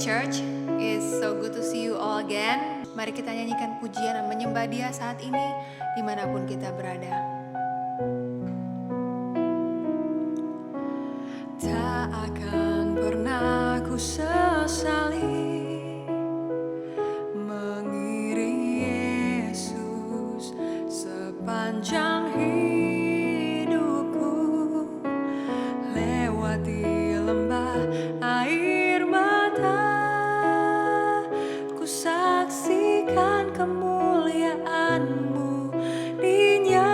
Church. It's so good to see you all again. Mari kita nyanyikan pujian dan menyembah Dia saat ini dimanapun kita berada. Tak akan pernah ku sesali mengiring Yesus sepanjang hidupku, lewati lembah air mata, ku saksikan kemuliaan-Mu dinyatakan.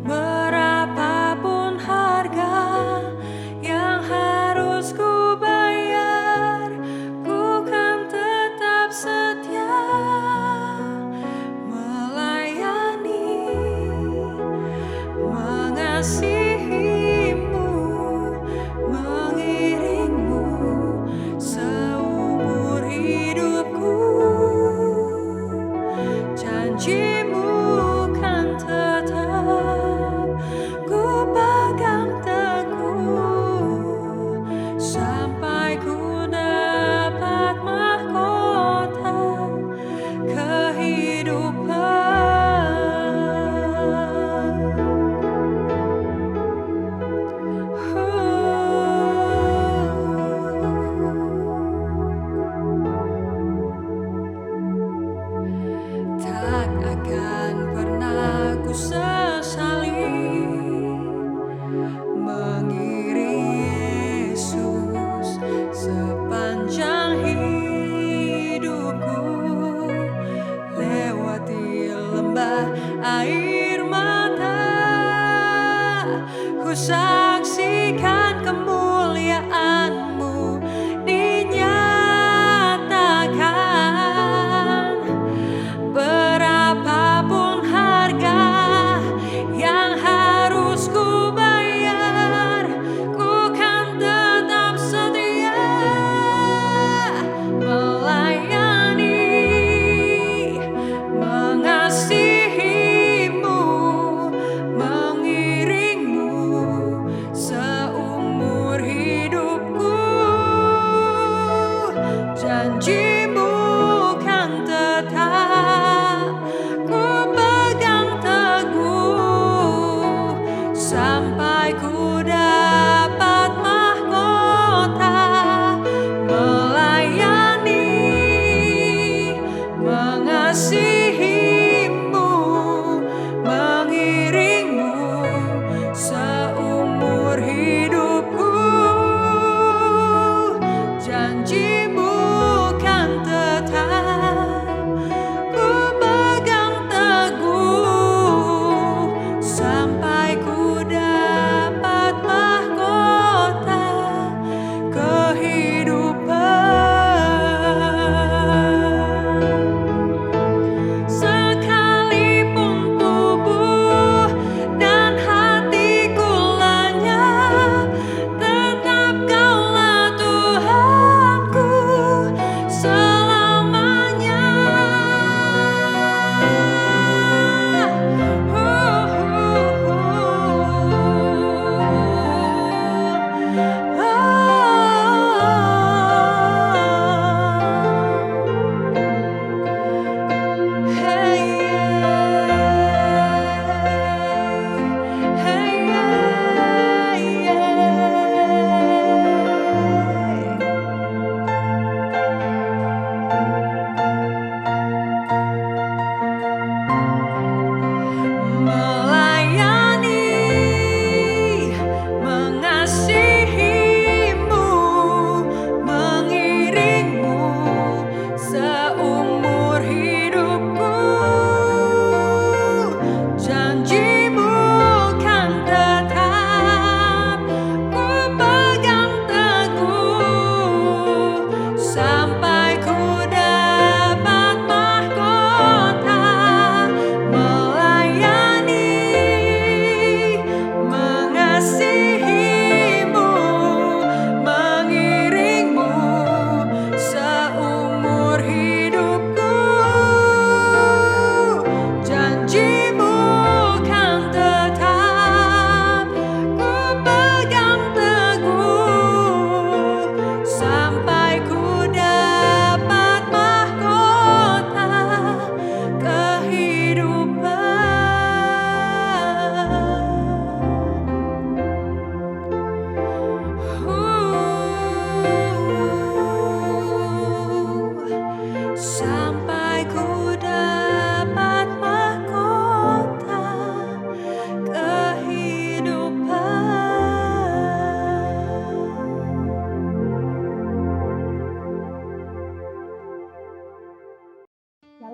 Berapapun harga yang harus ku bayar, ku kan tetap setia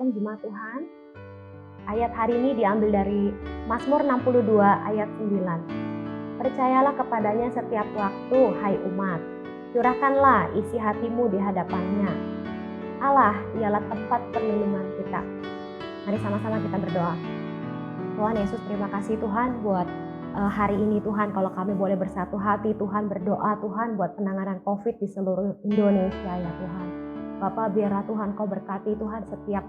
Shalom Jemaat Tuhan. Ayat hari ini diambil dari Mazmur 62 ayat 9. Percayalah kepadanya setiap waktu, hai umat. Curahkanlah isi hatimu di hadapannya. Allah, dialah tempat perlindungan kita. Mari sama-sama kita berdoa. Tuhan Yesus, terima kasih Tuhan buat hari ini Tuhan, kalau kami boleh bersatu hati Tuhan, berdoa Tuhan buat penanganan COVID di seluruh Indonesia ya Tuhan. Bapak, biarlah Tuhan Kau berkati Tuhan setiap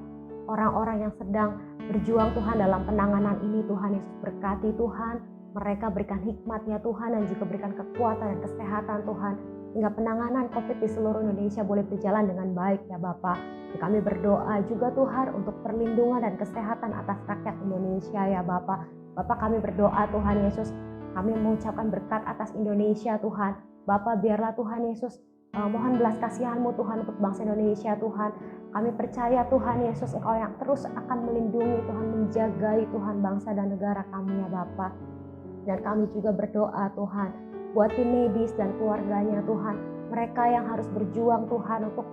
orang-orang yang sedang berjuang Tuhan dalam penanganan ini. Tuhan Yesus, berkati Tuhan, mereka berikan hikmat-Nya Tuhan, dan juga berikan kekuatan dan kesehatan Tuhan, hingga penanganan COVID di seluruh Indonesia boleh berjalan dengan baik ya Bapak. Kami berdoa juga Tuhan untuk perlindungan dan kesehatan atas rakyat Indonesia ya Bapak. Bapak, kami berdoa Tuhan Yesus, kami mengucapkan berkat atas Indonesia Tuhan. Bapak, biarlah Tuhan Yesus mohon belas kasihan-Mu Tuhan untuk bangsa Indonesia Tuhan. Kami percaya Tuhan Yesus, Engkau yang terus akan melindungi Tuhan, menjagai Tuhan bangsa dan negara kami ya Bapak. Dan kami juga berdoa Tuhan buat tim medis dan keluarganya Tuhan, mereka yang harus berjuang Tuhan untuk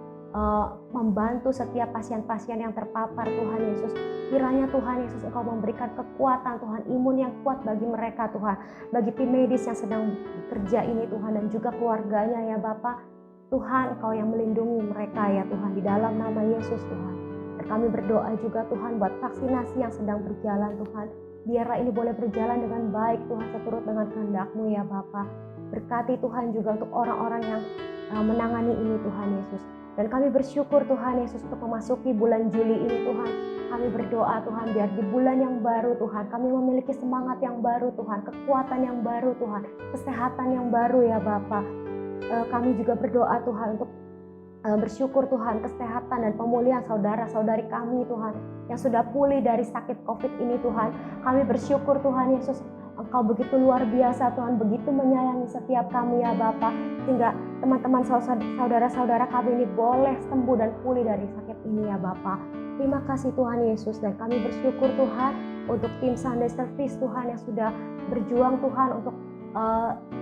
membantu setiap pasien-pasien yang terpapar Tuhan Yesus. Kiranya Tuhan Yesus Engkau memberikan kekuatan Tuhan, imun yang kuat bagi mereka Tuhan, bagi tim medis yang sedang bekerja ini Tuhan, dan juga keluarganya ya Bapak. Tuhan, Engkau yang melindungi mereka ya Tuhan, di dalam nama Yesus Tuhan. Dan kami berdoa juga Tuhan buat vaksinasi yang sedang berjalan Tuhan, biarlah ini boleh berjalan dengan baik Tuhan, seturut dengan kehendak-Mu ya Bapa. Berkati Tuhan juga untuk orang-orang yang menangani ini Tuhan Yesus. Dan kami bersyukur Tuhan Yesus untuk memasuki bulan Juli ini Tuhan. Kami berdoa Tuhan, biar di bulan yang baru Tuhan, kami memiliki semangat yang baru Tuhan, kekuatan yang baru Tuhan, kesehatan yang baru ya Bapa. Kami juga berdoa Tuhan untuk bersyukur Tuhan kesehatan dan pemulihan saudara-saudari kami Tuhan yang sudah pulih dari sakit COVID ini Tuhan. Kami bersyukur Tuhan Yesus, Engkau begitu luar biasa Tuhan, begitu menyayangi setiap kami ya Bapa, sehingga teman-teman saudara-saudara kami ini boleh sembuh dan pulih dari sakit ini ya Bapa. Terima kasih Tuhan Yesus, dan kami bersyukur Tuhan untuk tim Sunday Service Tuhan yang sudah berjuang Tuhan untuk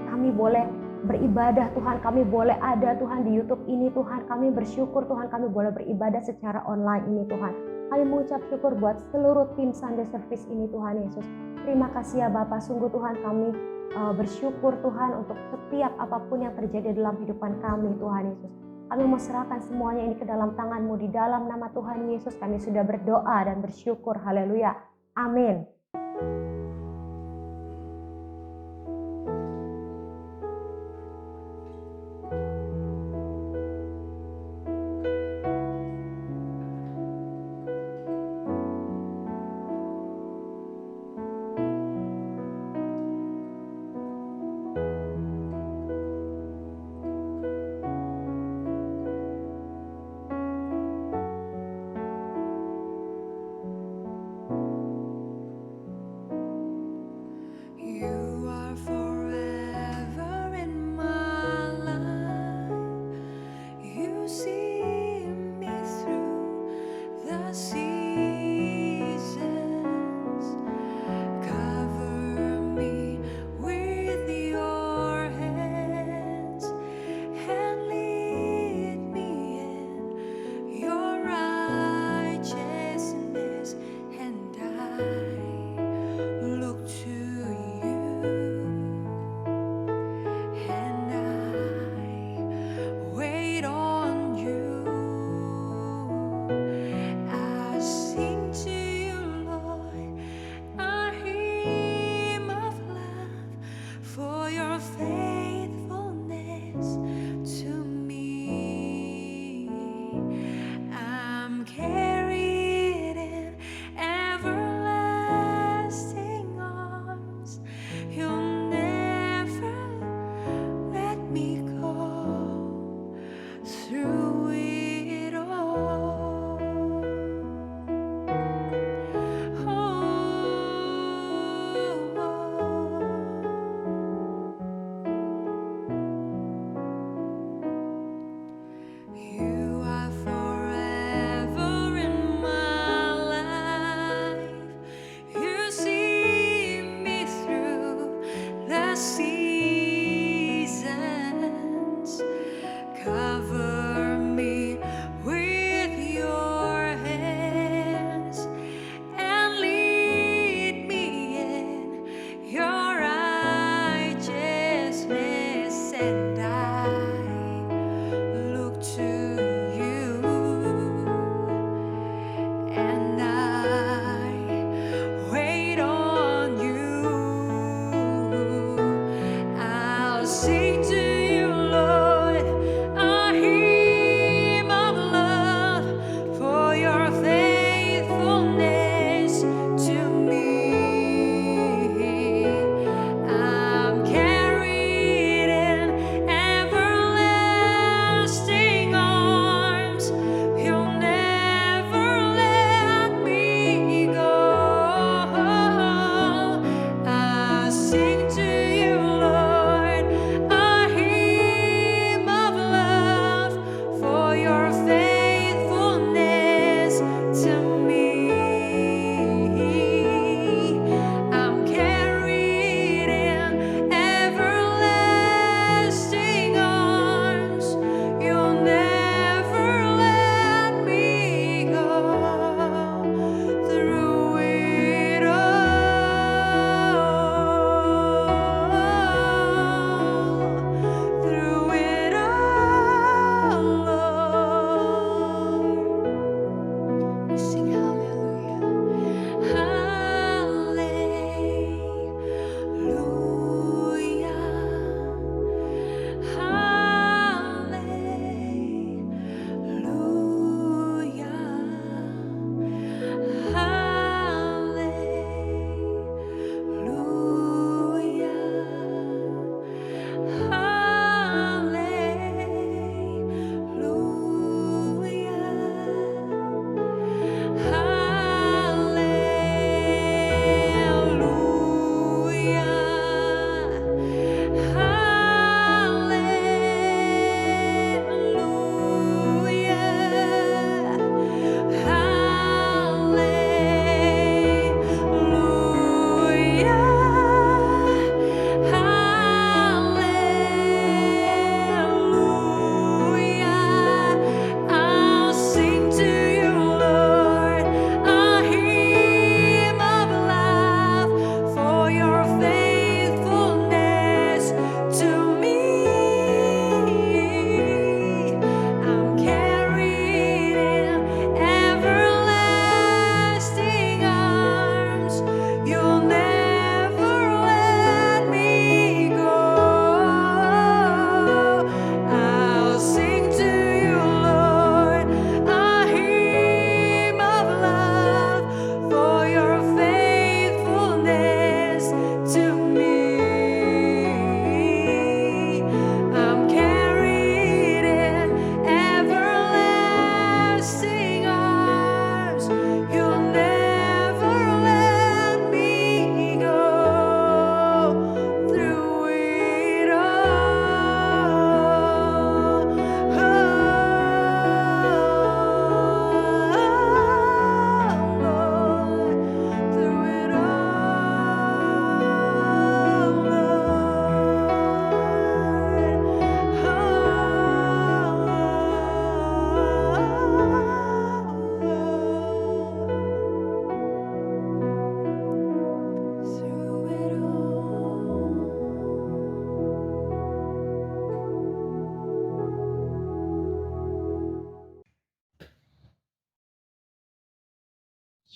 kami boleh beribadah Tuhan, kami boleh ada Tuhan di YouTube ini Tuhan. Kami bersyukur Tuhan, kami boleh beribadah secara online ini Tuhan. Kami mengucap syukur buat seluruh tim Sunday Service ini Tuhan Yesus. Terima kasih ya Bapak, sungguh Tuhan kami bersyukur Tuhan untuk setiap apapun yang terjadi dalam kehidupan kami Tuhan Yesus. Kami mau serahkan semuanya ini ke dalam tangan-Mu, di dalam nama Tuhan Yesus kami sudah berdoa dan bersyukur. Haleluya. Amin.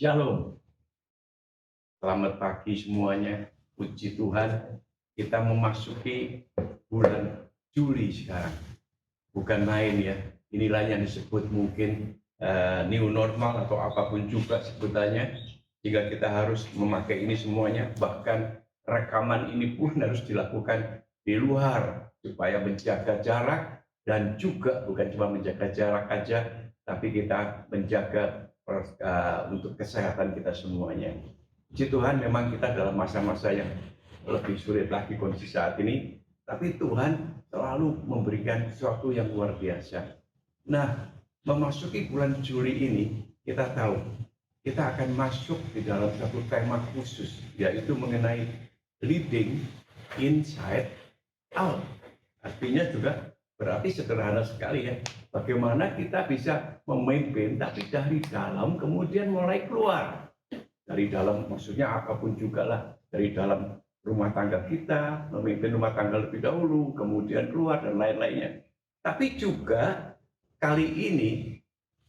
Shalom. Selamat pagi semuanya. Puji Tuhan, kita memasuki bulan Juli sekarang. Bukan main ya. Inilah yang disebut mungkin new normal atau apapun juga sebutannya. Jika kita harus memakai ini semuanya, bahkan rekaman ini pun harus dilakukan di luar supaya menjaga jarak, dan juga bukan cuma menjaga jarak aja, tapi kita menjaga untuk kesehatan kita semuanya. Puji Tuhan, memang kita dalam masa-masa yang lebih sulit lagi kondisi saat ini, tapi Tuhan selalu memberikan sesuatu yang luar biasa. Nah, memasuki bulan Juli ini, kita tahu kita akan masuk di dalam satu tema khusus, yaitu mengenai leading inside out. Artinya juga berarti sederhana sekali ya, bagaimana kita bisa memimpin tapi dari dalam kemudian mulai keluar. Dari dalam maksudnya apapun juga lah, dari dalam rumah tangga kita, memimpin rumah tangga lebih dahulu, kemudian keluar dan lain-lainnya. Tapi juga kali ini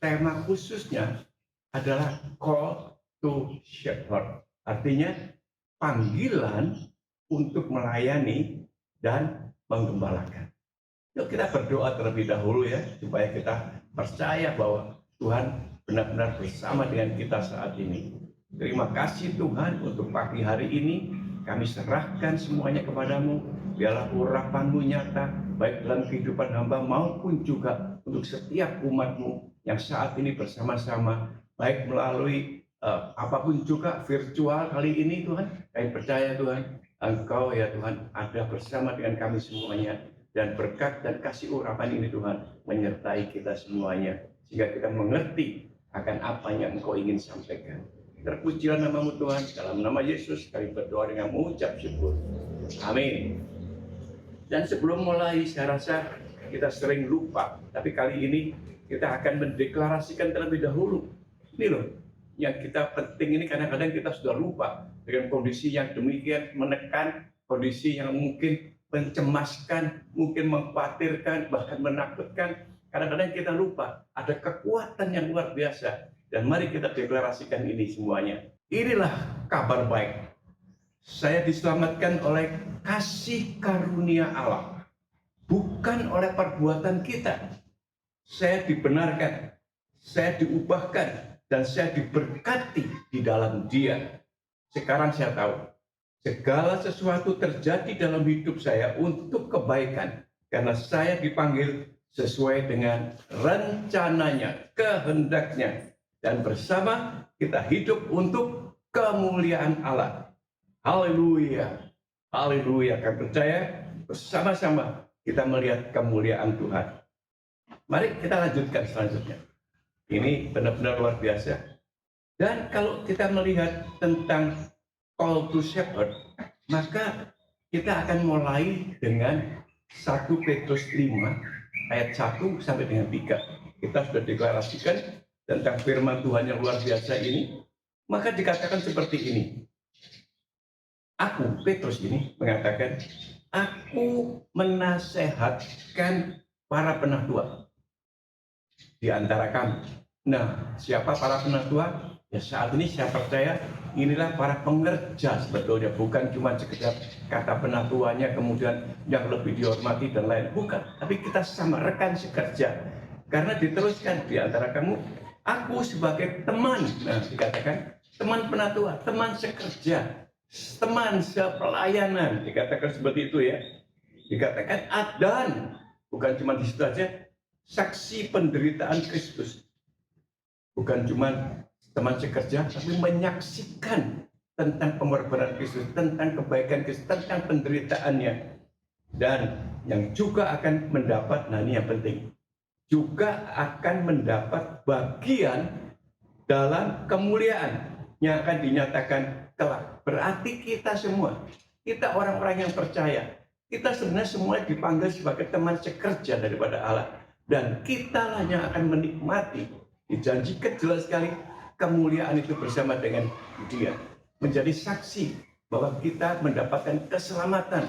tema khususnya adalah call to shepherd. Artinya panggilan untuk melayani dan menggembalakan. Yuk kita berdoa terlebih dahulu ya, supaya kita percaya bahwa Tuhan benar-benar bersama dengan kita saat ini. Terima kasih Tuhan untuk pagi hari ini. Kami serahkan semuanya kepadamu. Biarlah urapan-Mu nyata, baik dalam kehidupan hamba maupun juga untuk setiap umat-Mu yang saat ini bersama-sama, baik melalui apapun juga virtual kali ini Tuhan. Kami percaya Tuhan, Engkau ya Tuhan ada bersama dengan kami semuanya. Dan berkat dan kasih urapan ini Tuhan menyertai kita semuanya, sehingga kita mengerti akan apa yang Engkau ingin sampaikan. Terpujilah nama-Mu Tuhan, dalam nama Yesus kami berdoa dengan mengucap syukur. Amin. Dan sebelum mulai, saya rasa kita sering lupa, tapi kali ini kita akan mendeklarasikan terlebih dahulu. Ini loh, yang kita penting ini kadang-kadang kita sudah lupa dengan kondisi yang demikian menekan, kondisi yang mungkin mencemaskan, mungkin mengkhawatirkan, bahkan menakutkan. Kadang-kadang kita lupa ada kekuatan yang luar biasa. Dan mari kita deklarasikan ini semuanya. Inilah kabar baik. Saya diselamatkan oleh kasih karunia Allah, bukan oleh perbuatan kita. Saya dibenarkan, saya diubahkan, dan saya diberkati di dalam Dia. Sekarang saya tahu, segala sesuatu terjadi dalam hidup saya untuk kebaikan, karena saya dipanggil sesuai dengan rencananya, kehendaknya. Dan bersama kita hidup untuk kemuliaan Allah. Haleluya. Haleluya. Kami percaya bersama-sama kita melihat kemuliaan Tuhan. Mari kita lanjutkan selanjutnya. Ini benar-benar luar biasa. Dan kalau kita melihat tentang call to shepherd, maka kita akan mulai dengan 1 Petrus 5 ayat 1 sampai dengan 3. Kita sudah deklarasikan tentang firman Tuhan yang luar biasa ini, maka dikatakan seperti ini. Aku, Petrus ini mengatakan, aku menasehatkan para penatua di antara kami. Nah, siapa para penatua? Ya saat ini saya percaya inilah para pengerja sebetulnya, bukan cuma sekedar kata penatuanya kemudian yang lebih dihormati dan lain, bukan. Tapi kita sama rekan sekerja, karena diteruskan di antara kamu, aku sebagai teman, nah dikatakan teman penatua, teman sekerja, teman sepelayanan, dikatakan seperti itu ya. Dikatakan dan bukan cuma di situ aja, saksi penderitaan Kristus. Bukan cuma teman sekerja, tapi menyaksikan tentang pengorbanan Kristus, tentang kebaikan Kristus, tentang penderitaannya. Dan yang juga akan mendapat, nah ini yang penting, juga akan mendapat bagian dalam kemuliaan yang akan dinyatakan kelak. Berarti kita semua, kita orang-orang yang percaya, kita sebenarnya semua dipanggil sebagai teman sekerja daripada Allah. Dan kita lah yang akan menikmati, dijanjikan jelas sekali, kemuliaan itu bersama dengan Dia. Menjadi saksi bahwa kita mendapatkan keselamatan,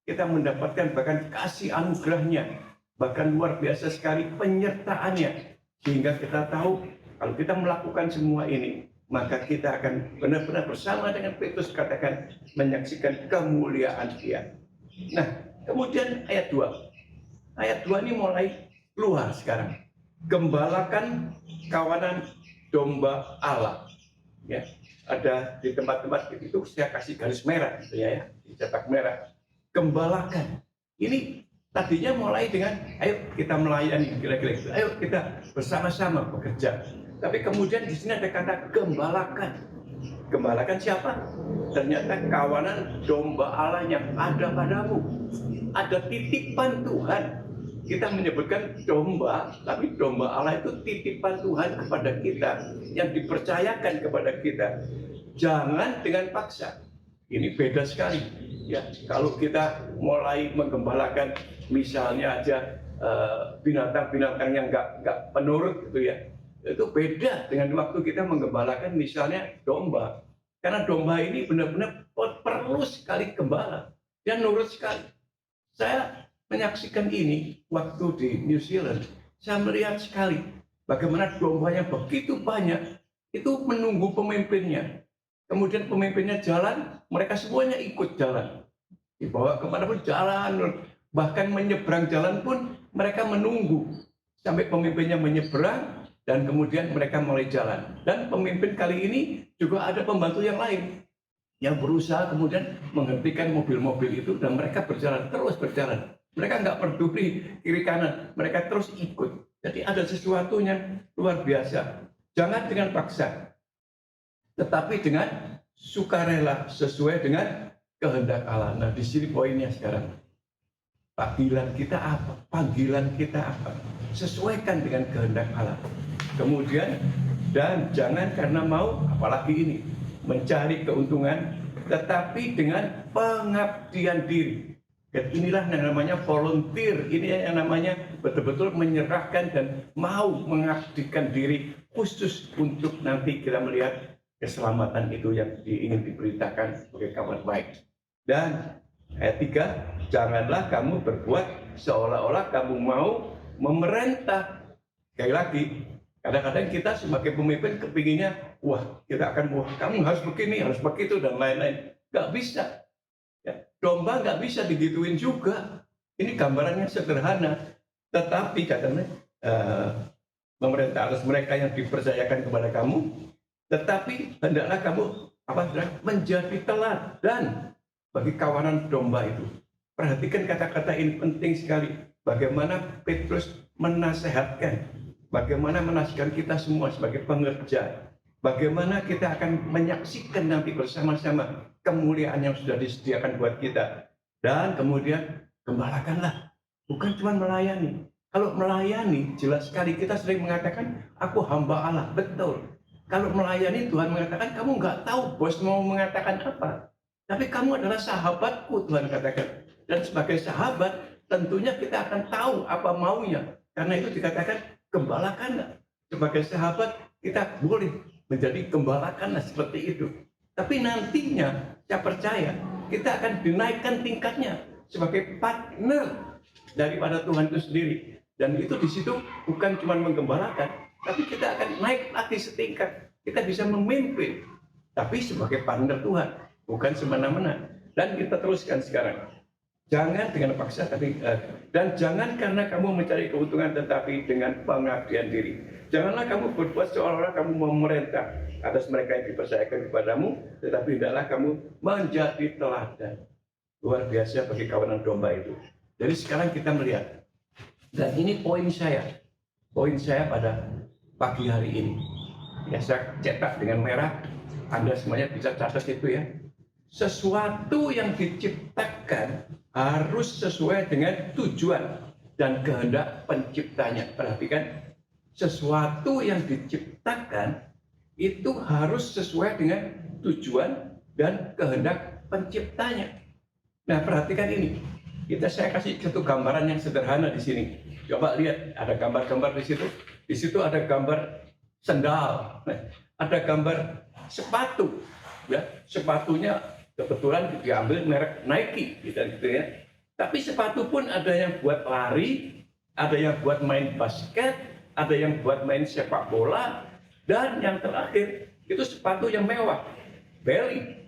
kita mendapatkan bahkan kasih anugerahnya, bahkan luar biasa sekali penyertaannya, sehingga kita tahu kalau kita melakukan semua ini, maka kita akan benar-benar bersama dengan Petrus katakan menyaksikan kemuliaan Dia. Nah, kemudian ayat 2. Ayat 2 ini mulai keluar sekarang. Gembalakan kawanan domba Allah. Ya, ada di tempat-tempat itu saya kasih garis merah gitu ya, dicetak merah. Gembalakan. Ini tadinya mulai dengan ayo kita melayani, kira-kira gitu. Ayo kita bersama-sama bekerja. Tapi kemudian di sini ada kata gembalakan. Gembalakan siapa? Ternyata kawanan domba Allah yang ada padamu. Ada titipan Tuhan. Kita menyebutkan domba, tapi domba Allah itu titipan Tuhan kepada kita, yang dipercayakan kepada kita. Jangan dengan paksa. Ini beda sekali. Ya, kalau kita mulai menggembalakan, misalnya aja binatang-binatang yang nggak penurut gitu ya, itu beda dengan waktu kita menggembalakan misalnya domba. Karena domba ini benar-benar perlu sekali gembala dan nurut sekali. Saya menyaksikan ini waktu di New Zealand, saya melihat sekali bagaimana dombanya begitu banyak, itu menunggu pemimpinnya. Kemudian pemimpinnya jalan, mereka semuanya ikut jalan. Dibawa kemana pun jalan, bahkan menyeberang jalan pun mereka menunggu sampai pemimpinnya menyeberang dan kemudian mereka mulai jalan. Dan pemimpin kali ini juga ada pembantu yang lain yang berusaha kemudian menghentikan mobil-mobil itu dan mereka berjalan, terus berjalan. Mereka nggak peduli kiri kanan, mereka terus ikut. Jadi ada sesuatu yang luar biasa. Jangan dengan paksa, tetapi dengan sukarela sesuai dengan kehendak Allah. Nah, di sini poinnya sekarang. Panggilan kita apa? Panggilan kita apa? Sesuaikan dengan kehendak Allah. Kemudian, dan jangan karena mau, apalagi ini, mencari keuntungan, tetapi dengan pengabdian diri. Dan inilah yang namanya volunteer, ini yang namanya betul-betul menyerahkan dan mau mengabdikan diri khusus untuk nanti kita melihat keselamatan itu yang ingin diberitakan sebagai kabar baik. Dan ayat 3, janganlah kamu berbuat seolah-olah kamu mau memerintah. Sekali lagi, kadang-kadang kita sebagai pemimpin kepinginnya, kamu harus begini, harus begitu, dan lain-lain. Nggak bisa. Ya, domba nggak bisa digituin juga. Ini gambarannya sederhana. Tetapi katanya, memerintah atas mereka yang dipercayakan kepada kamu, tetapi hendaklah kamu menjadi teladan bagi kawanan domba itu. Perhatikan kata-kata ini penting sekali. Bagaimana Petrus menasehatkan, bagaimana menasihatkan kita semua sebagai pengerja, bagaimana kita akan menyaksikan nanti bersama-sama kemuliaan yang sudah disediakan buat kita. Dan kemudian gembalakanlah, bukan cuma melayani. Kalau melayani, jelas sekali kita sering mengatakan, aku hamba Allah, betul. Kalau melayani, Tuhan mengatakan, kamu nggak tahu bos mau mengatakan apa. Tapi kamu adalah sahabatku, Tuhan katakan. Dan sebagai sahabat, tentunya kita akan tahu apa maunya. Karena itu dikatakan, gembalakanlah. Sebagai sahabat, kita boleh menjadi gembalakanlah seperti itu. Tapi nantinya, saya percaya, kita akan dinaikkan tingkatnya sebagai partner daripada Tuhan itu sendiri. Dan itu di situ bukan cuma menggembalakan, tapi kita akan naik lagi setingkat. Kita bisa memimpin, tapi sebagai partner Tuhan, bukan semena-mena. Dan kita teruskan sekarang. Jangan dengan paksa, dan jangan karena kamu mencari keuntungan, tetapi dengan pengabdian diri. Janganlah kamu berbuat seolah-olah kamu memerintah atas mereka yang dipercayakan kepadamu, tetapi hendaklah kamu menjadi teladan. Luar biasa bagi kawanan domba itu. Jadi sekarang kita melihat, dan ini poin saya pada pagi hari ini. Ya, saya cetak dengan merah, Anda semuanya bisa catat itu ya. Sesuatu yang diciptakan harus sesuai dengan tujuan dan kehendak penciptanya. Perhatikan, sesuatu yang diciptakan itu harus sesuai dengan tujuan dan kehendak penciptanya. Nah, perhatikan ini. Saya kasih satu gambaran yang sederhana di sini. Coba lihat, ada gambar-gambar di situ. Di situ ada gambar sendal, ada gambar sepatu. Ya, sepatunya kebetulan diambil merek Nike, gitu ya. Tapi sepatu pun ada yang buat lari, ada yang buat main basket, ada yang buat main sepak bola, dan yang terakhir itu sepatu yang mewah. Barry,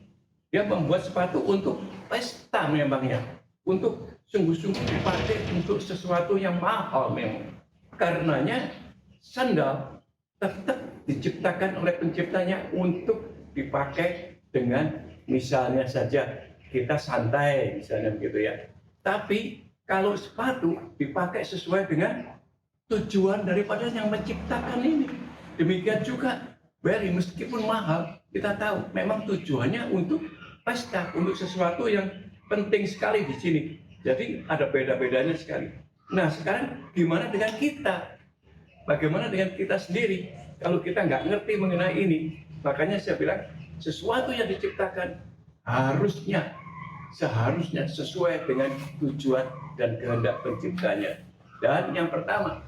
dia membuat sepatu untuk pesta memangnya, untuk sungguh-sungguh dipakai untuk sesuatu yang mahal memang. Karenanya sandal tetap diciptakan oleh penciptanya untuk dipakai dengan misalnya saja kita santai misalnya begitu ya. Tapi kalau sepatu dipakai sesuai dengan tujuan daripada yang menciptakan ini. Demikian juga Barry, meskipun mahal, kita tahu memang tujuannya untuk pesta, untuk sesuatu yang penting sekali di sini. Jadi ada beda-bedanya sekali. Nah sekarang gimana dengan kita? Bagaimana dengan kita sendiri? Kalau kita nggak ngerti mengenai ini, makanya saya bilang sesuatu yang diciptakan seharusnya sesuai dengan tujuan dan kehendak penciptanya. Dan yang pertama,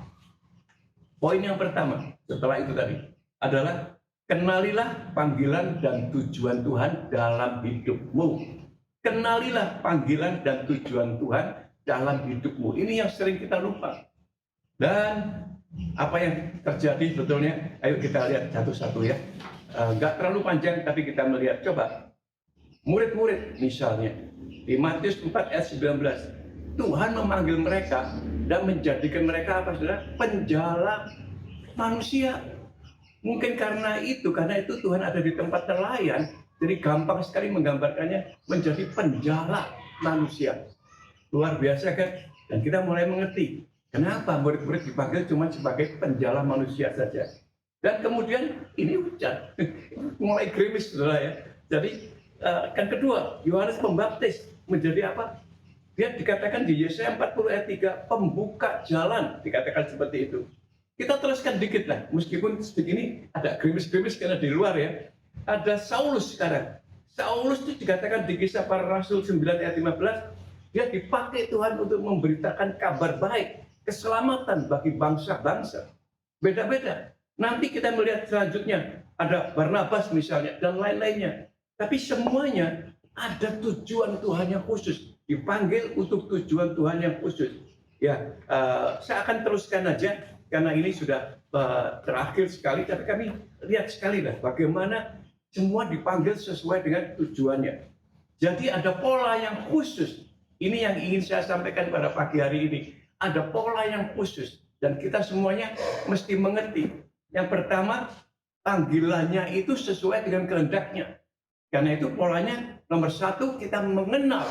poin yang pertama setelah itu tadi adalah kenalilah panggilan dan tujuan Tuhan dalam hidupmu. Kenalilah panggilan dan tujuan Tuhan dalam hidupmu. Ini yang sering kita lupa. Dan apa yang terjadi sebetulnya? Ayo kita lihat satu-satu ya. Nggak terlalu panjang, tapi kita melihat. Coba, murid-murid misalnya. Di Matius 4 ayat 19. Tuhan memanggil mereka dan menjadikan mereka apa saudara? Penjala manusia. Mungkin karena itu Tuhan ada di tempat nelayan, jadi gampang sekali menggambarkannya menjadi penjala manusia. Luar biasa kan? Dan kita mulai mengerti kenapa murid-murid dipanggil cuma sebagai penjala manusia saja. Dan kemudian ini hujan, mulai gerimis saudara ya. Jadi yang kedua, Yohanes Pembaptis menjadi apa? Dia dikatakan di Yesaya 40 ayat 3, pembuka jalan, dikatakan seperti itu. Kita teruskan dikit lah, meskipun sedikit ini ada gerimis-gerimis karena di luar ya. Ada Saulus sekarang. Saulus itu dikatakan di Kisah Para Rasul 9 ayat 15, dia dipakai Tuhan untuk memberitakan kabar baik, keselamatan bagi bangsa-bangsa. Beda-beda. Nanti kita melihat selanjutnya, ada Barnabas misalnya, dan lain-lainnya. Tapi semuanya ada tujuan Tuhan yang khusus. Dipanggil untuk tujuan Tuhan yang khusus. Ya, saya akan teruskan aja, karena ini sudah terakhir sekali, tapi kami lihat sekali lah bagaimana semua dipanggil sesuai dengan tujuannya. Jadi ada pola yang khusus. Ini yang ingin saya sampaikan pada pagi hari ini. Ada pola yang khusus dan kita semuanya mesti mengerti. Yang pertama, panggilannya itu sesuai dengan kehendaknya. Karena itu polanya nomor satu, kita mengenal.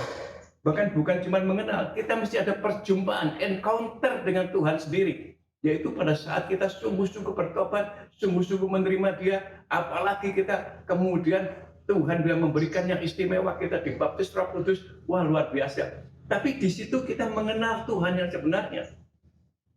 Bahkan bukan cuma mengenal, kita mesti ada perjumpaan, encounter dengan Tuhan sendiri. Yaitu pada saat kita sungguh-sungguh bertobat, sungguh-sungguh menerima Dia, apalagi kita kemudian Tuhan bila memberikan yang istimewa, kita dibaptis Roh Kudus, wah luar biasa. Tapi di situ kita mengenal Tuhan yang sebenarnya.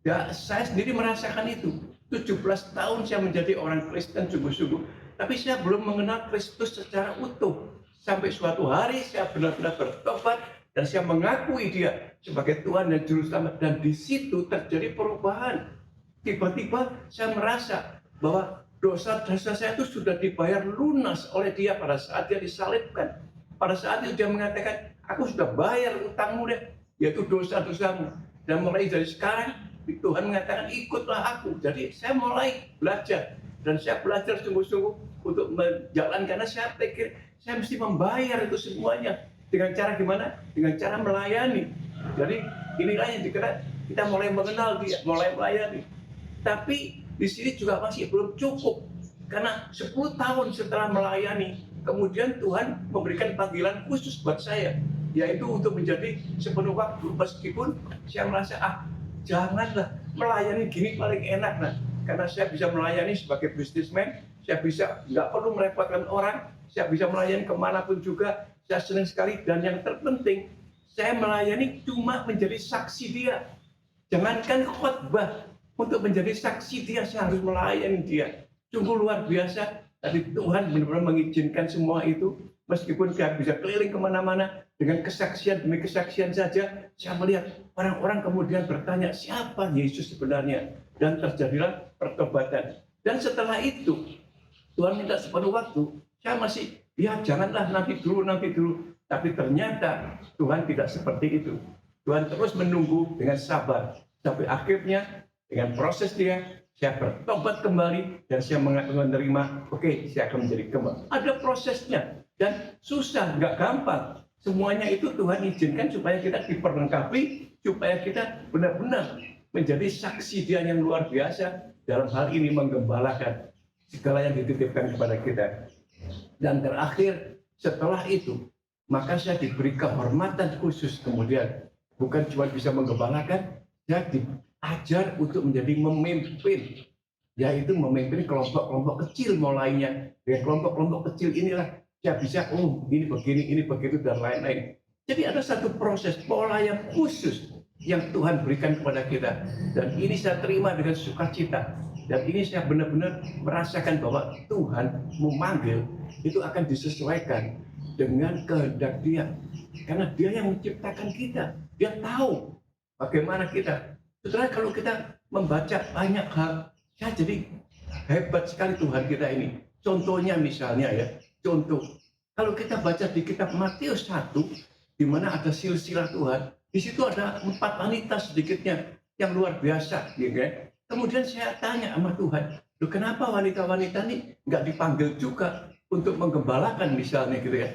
Ya, saya sendiri merasakan itu. 17 tahun saya menjadi orang Kristen sungguh-sungguh, tapi saya belum mengenal Kristus secara utuh. Sampai suatu hari saya benar-benar bertobat dan saya mengakui Dia sebagai Tuhan dan Juru Selamat, dan di situ terjadi perubahan. Tiba-tiba saya merasa bahwa dosa-dosa saya itu sudah dibayar lunas oleh Dia pada saat Dia disalibkan. Pada saat itu Dia mengatakan, aku sudah bayar utangmu deh, yaitu dosa-dosamu. Dan mulai dari sekarang Tuhan mengatakan, ikutlah aku. Jadi saya mulai belajar, dan saya belajar sungguh-sungguh untuk menjalankan, karena saya pikir saya mesti membayar itu semuanya. Dengan cara gimana? Dengan cara melayani. Jadi inilah yang dikira kita mulai mengenal Dia, mulai melayani. Tapi di sini juga masih belum cukup, karena 10 tahun setelah melayani, kemudian Tuhan memberikan panggilan khusus buat saya, yaitu untuk menjadi sepenuh waktu. Meskipun saya merasa janganlah melayani gini paling enak, nah, karena saya bisa melayani sebagai businessman, saya bisa nggak perlu merepotkan orang, saya bisa melayani kemanapun juga, saya senang sekali. Dan yang terpenting, saya melayani cuma menjadi saksi Dia. Jangankan khotbah, untuk menjadi saksi Dia, saya harus melayani Dia. Sungguh luar biasa. Tapi Tuhan benar-benar mengizinkan semua itu, meskipun saya bisa keliling kemana-mana dengan kesaksian demi kesaksian saja, saya melihat orang-orang kemudian bertanya, siapa Yesus sebenarnya? Dan terjadilah pertobatan. Dan setelah itu, Tuhan minta sepenuh waktu, saya masih, ya janganlah nanti dulu. Tapi ternyata Tuhan tidak seperti itu. Tuhan terus menunggu dengan sabar. Sampai akhirnya dengan proses Dia, saya bertobat kembali dan saya menerima, oke, saya akan menjadi kembali. Ada prosesnya dan susah, nggak gampang. Semuanya itu Tuhan izinkan supaya kita diperlengkapi, supaya kita benar-benar menjadi saksi Dia yang luar biasa dalam hal ini menggembalakan segala yang dititipkan kepada kita. Dan terakhir, setelah itu, maka saya diberi kehormatan khusus kemudian. Bukan cuma bisa menggembalakan, saya diajar untuk menjadi memimpin. Yaitu memimpin kelompok-kelompok kecil mulainya. Dengan kelompok-kelompok kecil inilah saya bisa, ini begini, ini begitu, dan lain-lain. Jadi ada satu proses, pola yang khusus yang Tuhan berikan kepada kita. Dan ini saya terima dengan sukacita. Dan ini saya benar-benar merasakan bahwa Tuhan memanggil itu akan disesuaikan dengan kehendak Dia. Karena Dia yang menciptakan kita. Dia tahu bagaimana kita. Setelah kalau kita membaca banyak hal, ya jadi hebat sekali Tuhan kita ini. Contohnya misalnya ya, contoh. Kalau kita baca di kitab Matius 1, di mana ada silsilah Tuhan, di situ ada 4 wanita sedikitnya yang luar biasa, gitu kan? Kemudian saya tanya sama Tuhan, loh kenapa wanita-wanita ini nggak dipanggil juga untuk menggembalakan misalnya gitu ya?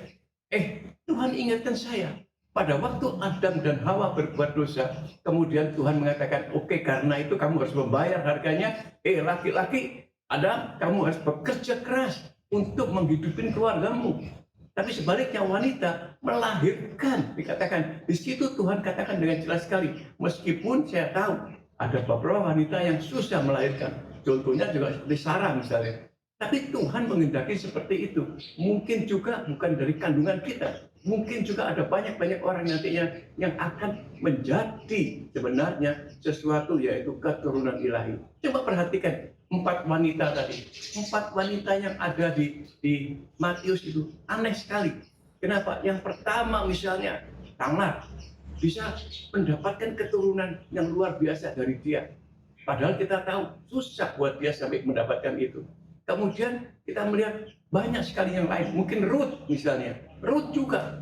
Tuhan ingatkan saya, pada waktu Adam dan Hawa berbuat dosa, kemudian Tuhan mengatakan, oke, karena itu kamu harus membayar harganya. Laki-laki, Adam, kamu harus bekerja keras untuk menghidupi keluargamu. Tapi sebaliknya wanita melahirkan, dikatakan. Di situ Tuhan katakan dengan jelas sekali, meskipun saya tahu ada beberapa wanita yang susah melahirkan. Contohnya juga seperti Sarah misalnya. Tapi Tuhan menghendaki seperti itu. Mungkin juga bukan dari kandungan kita. Mungkin juga ada banyak-banyak orang nantinya yang akan menjadi sebenarnya sesuatu, yaitu keturunan ilahi. Coba perhatikan 4 wanita tadi. 4 wanita yang ada di Matius itu aneh sekali. Kenapa? Yang pertama misalnya Tamar bisa mendapatkan keturunan yang luar biasa dari dia. Padahal kita tahu susah buat dia sampai mendapatkan itu. Kemudian kita melihat banyak sekali yang lain. Mungkin Ruth misalnya. Ruth juga.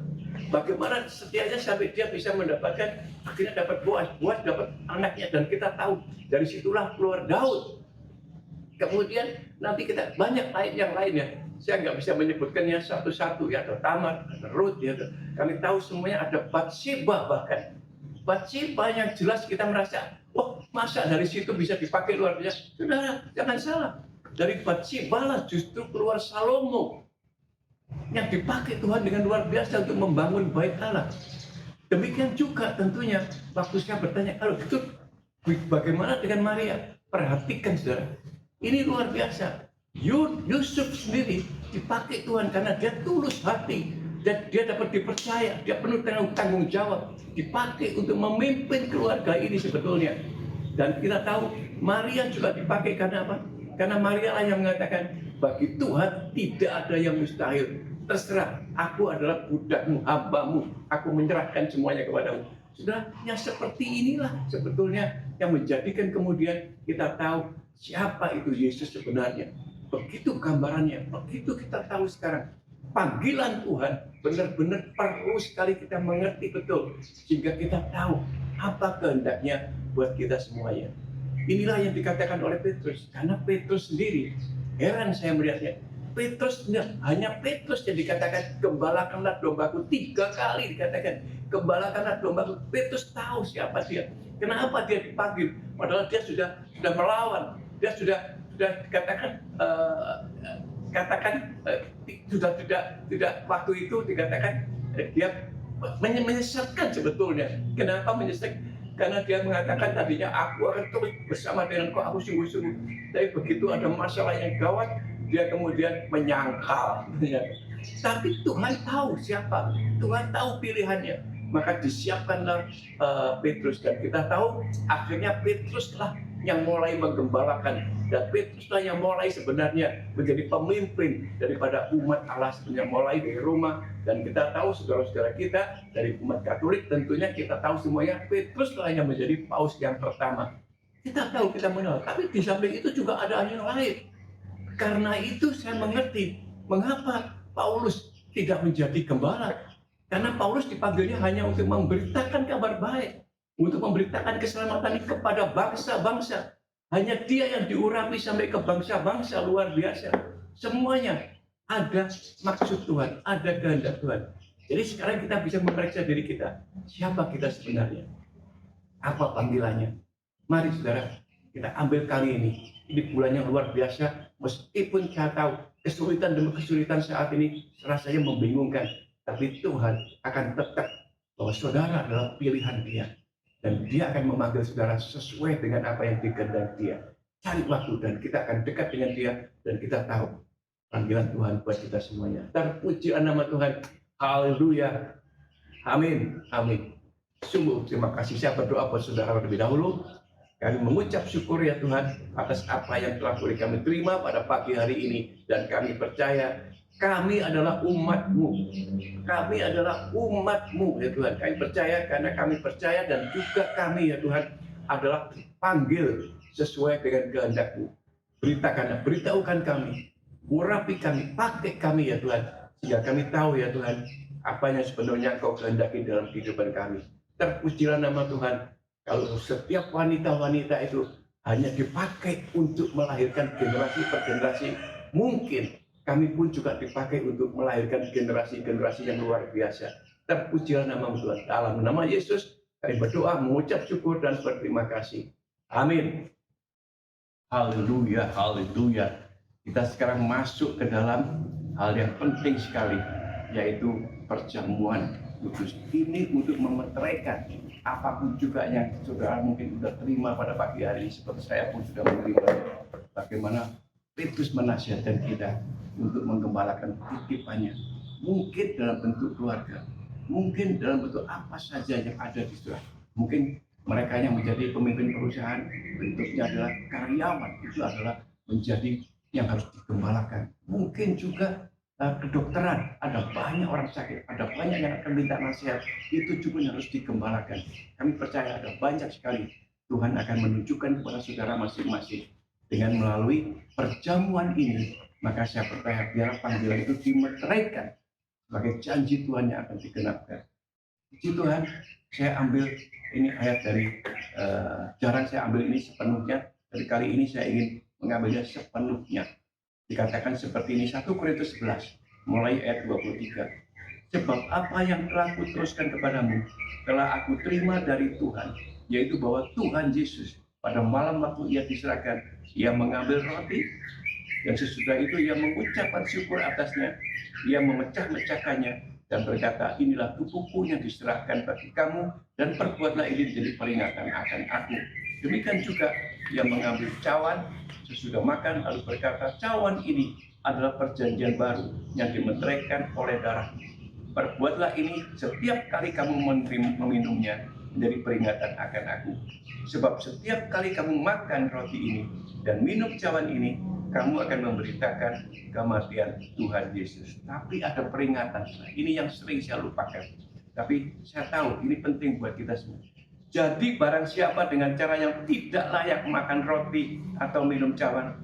Bagaimana setianya sampai dia bisa mendapatkan, akhirnya dapat Boaz. Boaz dapat anaknya. Dan kita tahu dari situlah keluar Daud. Kemudian nanti kita banyak yang lainnya. Saya nggak bisa menyebutkannya satu-satu ya. Ada Tamar, ada Ruth. Ya. Kami tahu semuanya ada Bathsheba bahkan. Bathsheba yang jelas kita merasa, wah masa dari situ bisa dipakai luar biasa. Saudara, jangan salah. Dari Bathsheba lah justru keluar Salomo yang dipakai Tuhan dengan luar biasa untuk membangun bait Allah. Demikian juga tentunya waktu saya bertanya, kalau gitu bagaimana dengan Maria? Perhatikan saudara, ini luar biasa. Yusuf sendiri dipakai Tuhan karena dia tulus hati dan dia dapat dipercaya, dia penuh tanggung jawab, dipakai untuk memimpin keluarga ini sebetulnya. Dan kita tahu Maria juga dipakai karena apa? Karena Maria lah yang mengatakan, bagi Tuhan tidak ada yang mustahil. Terserah, aku adalah budakmu, hambamu. Aku menyerahkan semuanya kepadamu. Sudah, yang seperti inilah sebetulnya yang menjadikan kemudian kita tahu siapa itu Yesus sebenarnya. Begitu gambarannya, begitu kita tahu sekarang. Panggilan Tuhan benar-benar perlu sekali kita mengerti betul. Sehingga kita tahu apa kehendaknya buat kita semuanya. Inilah yang dikatakan oleh Petrus. Karena Petrus sendiri, heran saya melihatnya. Petrus, hanya Petrus yang dikatakan, gembalakanlah dombaku. 3 kali dikatakan, gembalakanlah dombaku. Petrus tahu siapa dia. Kenapa dia dipanggil? Padahal dia sudah melawan. Dia sudah dikatakan, sudah tidak waktu itu dikatakan, dia menyesatkan sebetulnya. Kenapa menyesatkan? Karena dia mengatakan tadinya aku akan terus bersama dengan kau, aku sungguh-sungguh. Tapi begitu ada masalah yang gawat, dia kemudian menyangkal. Tapi Tuhan tahu siapa, Tuhan tahu pilihannya. Maka disiapkanlah Petrus. Dan kita tahu akhirnya Petruslah yang mulai menggembalakan. Dan Petruslah yang mulai sebenarnya menjadi pemimpin daripada umat Allah sebenarnya, mulai dari Roma. Dan kita tahu saudara-saudara kita dari umat Katolik, tentunya kita tahu semuanya Petruslah yang menjadi paus yang pertama. Kita tahu, kita mengenal. Tapi di samping itu juga ada yang lain. Karena itu saya mengerti mengapa Paulus tidak menjadi gembala. Karena Paulus dipanggilnya hanya untuk memberitakan kabar baik, untuk memberitakan keselamatan kepada bangsa-bangsa. Hanya Dia yang diurapi sampai ke bangsa-bangsa luar biasa. Semuanya ada maksud Tuhan, ada kehendak Tuhan. Jadi sekarang kita bisa memeriksa diri kita. Siapa kita sebenarnya? Apa panggilannya? Mari saudara, kita ambil kali ini. Ini bulan yang luar biasa. Meskipun saya tahu kesulitan demi kesulitan saat ini rasanya membingungkan. Tapi Tuhan akan tetap bahwa saudara adalah pilihan Dia. Dan Dia akan memanggil saudara sesuai dengan apa yang dikehendaki Dia. Cari waktu dan kita akan dekat dengan Dia. Dan kita tahu panggilan Tuhan buat kita semuanya. Terpujilah nama Tuhan. Haleluya. Amin. Amin. Sungguh terima kasih. Saya berdoa buat saudara terlebih dahulu. Kami mengucap syukur ya Tuhan atas apa yang telah boleh kami terima pada pagi hari ini. Dan kami percaya kami adalah umat-Mu. Kami adalah umat-Mu ya Tuhan. Kami percaya karena kami percaya dan juga kami ya Tuhan adalah dipanggil sesuai dengan kehendak-Mu. Beritahukan kami, urapi kami, pakai kami ya Tuhan. Sehingga kami tahu ya Tuhan apa yang sebenarnya Engkau kehendaki dalam kehidupan kami. Terpujilah nama Tuhan. Kalau setiap wanita-wanita itu hanya dipakai untuk melahirkan generasi per generasi, mungkin kami pun juga dipakai untuk melahirkan generasi-generasi yang luar biasa. Terpujilah nama Tuhan. Dalam nama Yesus, kami berdoa, mengucap syukur dan berterima kasih. Amin. Haleluya, haleluya. Kita sekarang masuk ke dalam hal yang penting sekali, yaitu perjamuan kudus. Ini untuk memeteraikan apapun juga yang saudara mungkin sudah terima pada pagi hari ini, seperti saya pun sudah menerima. Bagaimana Petrus menasihatkan kita untuk menggembalakan titipannya, mungkin dalam bentuk keluarga, mungkin dalam bentuk apa saja yang ada di saudara. Mungkin mereka yang menjadi pemimpin perusahaan, bentuknya adalah karyawan, itu adalah menjadi yang harus digembalakan. Mungkin juga kedokteran, ada banyak orang sakit, ada banyak yang akan minta nasihat, itu juga harus digembalakan. Kami percaya ada banyak sekali Tuhan akan menunjukkan kepada saudara masing-masing dengan melalui perjamuan ini. Maka saya percaya biar panggilan itu dimeteraikan sebagai janji Tuhan yang akan digenapkan. Puji Tuhan, saya ambil ini ayat dari jarang saya ambil ini sepenuhnya, tapi kali ini saya ingin mengambilnya sepenuhnya. Dikatakan seperti ini, 1 Korintus 11 mulai ayat 23. Sebab apa yang telah kuteruskan kepadamu telah aku terima dari Tuhan, yaitu bahwa Tuhan Yesus pada malam waktu ia diserahkan, ia mengambil roti, dan sesudah itu ia mengucapkan syukur atasnya, ia memecah-mecahkannya dan berkata, inilah tubuhku yang diserahkan bagi kamu, dan perbuatlah ini menjadi peringatan akan aku. Demikian juga ia mengambil cawan sesudah makan, lalu berkata, cawan ini adalah perjanjian baru yang dimeteraikan oleh darah. Perbuatlah ini setiap kali kamu meminumnya menjadi peringatan akan aku. Sebab setiap kali kamu makan roti ini dan minum cawan ini, kamu akan memberitakan kematian Tuhan Yesus. Tapi ada peringatan, ini yang sering saya lupakan. Tapi saya tahu ini penting buat kita semua. Jadi barang siapa dengan cara yang tidak layak makan roti atau minum cawan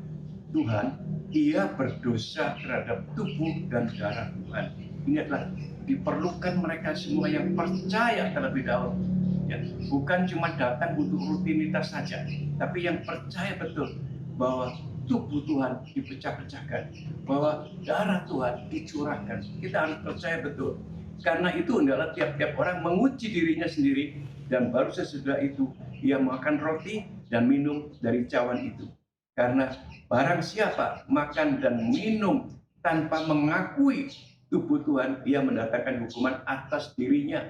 Tuhan, ia berdosa terhadap tubuh dan darah Tuhan. Ini adalah diperlukan mereka semua yang percaya terlebih dahulu. Ya, bukan cuma datang untuk rutinitas saja, tapi yang percaya betul bahwa tubuh Tuhan dipecah-pecahkan, bahwa darah Tuhan dicurahkan. Kita harus percaya betul. Karena itu adalah tiap-tiap orang menguji dirinya sendiri, dan baru sesudah itu ia makan roti dan minum dari cawan itu. Karena barang siapa makan dan minum tanpa mengakui tubuh Tuhan, ia mendatangkan hukuman atas dirinya.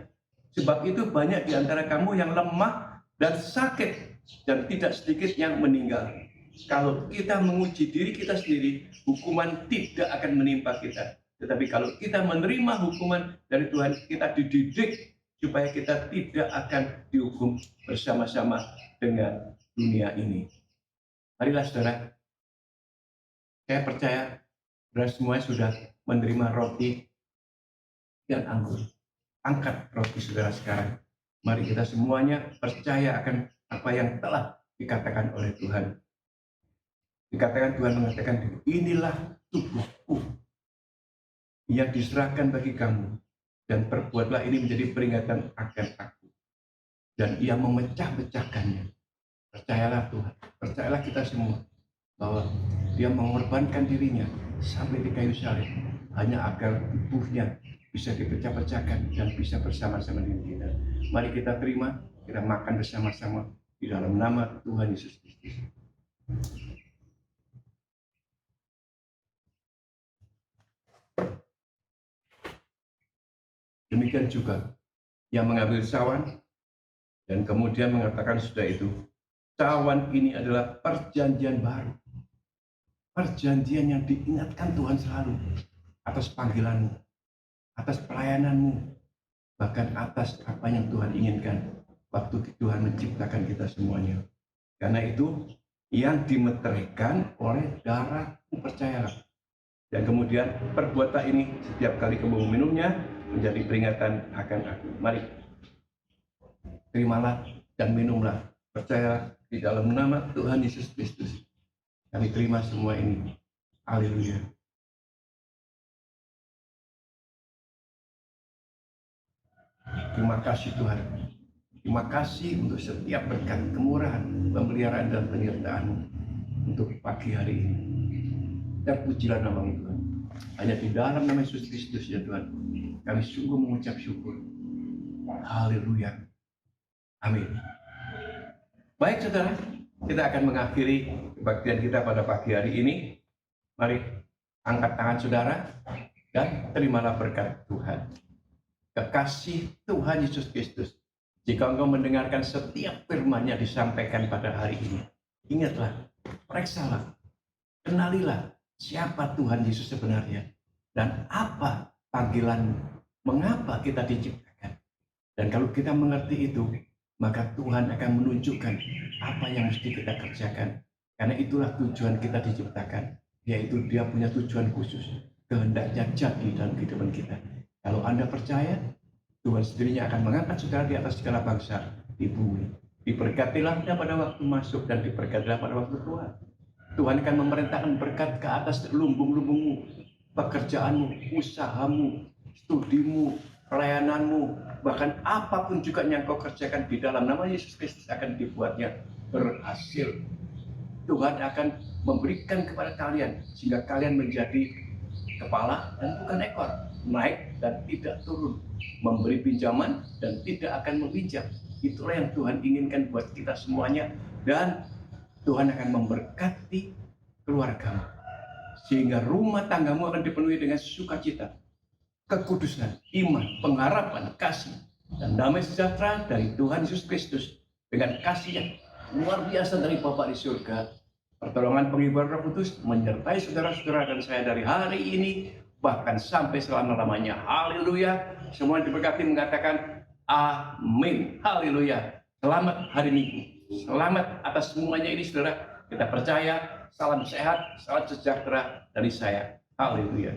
Sebab itu banyak di antara kamu yang lemah dan sakit, dan tidak sedikit yang meninggal. Kalau kita menguji diri kita sendiri, hukuman tidak akan menimpa kita. Tetapi kalau kita menerima hukuman dari Tuhan, kita dididik supaya kita tidak akan dihukum bersama-sama dengan dunia ini. Marilah saudara, saya percaya saudara semua sudah menerima roti dan anggur. Angkat roti saudara sekarang. Mari kita semuanya percaya akan apa yang telah dikatakan oleh Tuhan. Dikatakan Tuhan mengatakan, inilah tubuhku yang diserahkan bagi kamu, dan perbuatlah ini menjadi peringatan akan aku. Dan ia memecah-pecahkannya. Percayalah Tuhan, percayalah kita semua bahwa dia mengorbankan dirinya sampai di kayu salib hanya agar tubuhnya bisa dipecah-pecahkan dan bisa bersama-sama dengan kita. Mari kita terima, kita makan bersama-sama di dalam nama Tuhan Yesus Kristus. Demikian juga yang mengambil cawan dan kemudian mengatakan sudah itu, cawan ini adalah perjanjian baru. Perjanjian yang diingatkan Tuhan selalu atas panggilanmu, atas pelayananmu, bahkan atas apa yang Tuhan inginkan waktu Tuhan menciptakan kita semuanya. Karena itu yang dimeteraikan oleh darah, percayalah. Dan kemudian perbuatan ini setiap kali kamu meminumnya menjadi peringatan akan aku. Mari, terimalah dan minumlah. Percayalah di dalam nama Tuhan Yesus Kristus. Kami terima semua ini. Haleluya. Terima kasih Tuhan. Terima kasih untuk setiap berkat, kemurahan, pemeliharaan dan penyertaan-Mu untuk pagi hari ini. Dan pujilah nama Tuhan. Hanya di dalam nama Yesus Kristus ya Tuhan, kami sungguh mengucap syukur. Haleluya. Amin. Baik saudara, kita akan mengakhiri kebaktian kita pada pagi hari ini. Mari angkat tangan saudara dan terimalah berkat Tuhan. Kekasih Tuhan Yesus Kristus, jika engkau mendengarkan setiap firman-Nya disampaikan pada hari ini, ingatlah, periksalah, kenalilah siapa Tuhan Yesus sebenarnya dan apa panggilan, mengapa kita diciptakan. Dan kalau kita mengerti itu, maka Tuhan akan menunjukkan apa yang mesti kita kerjakan. Karena itulah tujuan kita diciptakan, yaitu Dia punya tujuan khusus, kehendaknya jadi dalam kehidupan kita. Kalau Anda percaya, Tuhan sendirinya akan mengangkat saudara di atas segala bangsa di bumi. Diberkatilah Anda pada waktu masuk dan diberkatilah pada waktu keluar. Tuhan akan memerintahkan berkat ke atas lumbung-lumbungmu, pekerjaanmu, usahamu, studimu, pelayananmu, bahkan apapun juga yang kau kerjakan di dalam nama Yesus Kristus akan dibuatnya berhasil. Tuhan akan memberikan kepada kalian sehingga kalian menjadi kepala dan bukan ekor, naik dan tidak turun, memberi pinjaman dan tidak akan meminjam. Itulah yang Tuhan inginkan buat kita semuanya, dan Tuhan akan memberkati keluargamu sehingga rumah tanggamu akan dipenuhi dengan sukacita, kekudusan, iman, pengharapan, kasih, dan damai sejahtera dari Tuhan Yesus Kristus dengan kasih yang luar biasa dari Bapa di surga. Pertolongan penghiburan Roh Kudus menyertai saudara-saudara dan saya dari hari ini bahkan sampai selama-lamanya. Haleluya. Semua diberkati mengatakan amin. Haleluya. Selamat hari Minggu. Selamat atas semuanya ini saudara. Kita percaya. Salam sehat, salam sejahtera dari saya. Haleluya.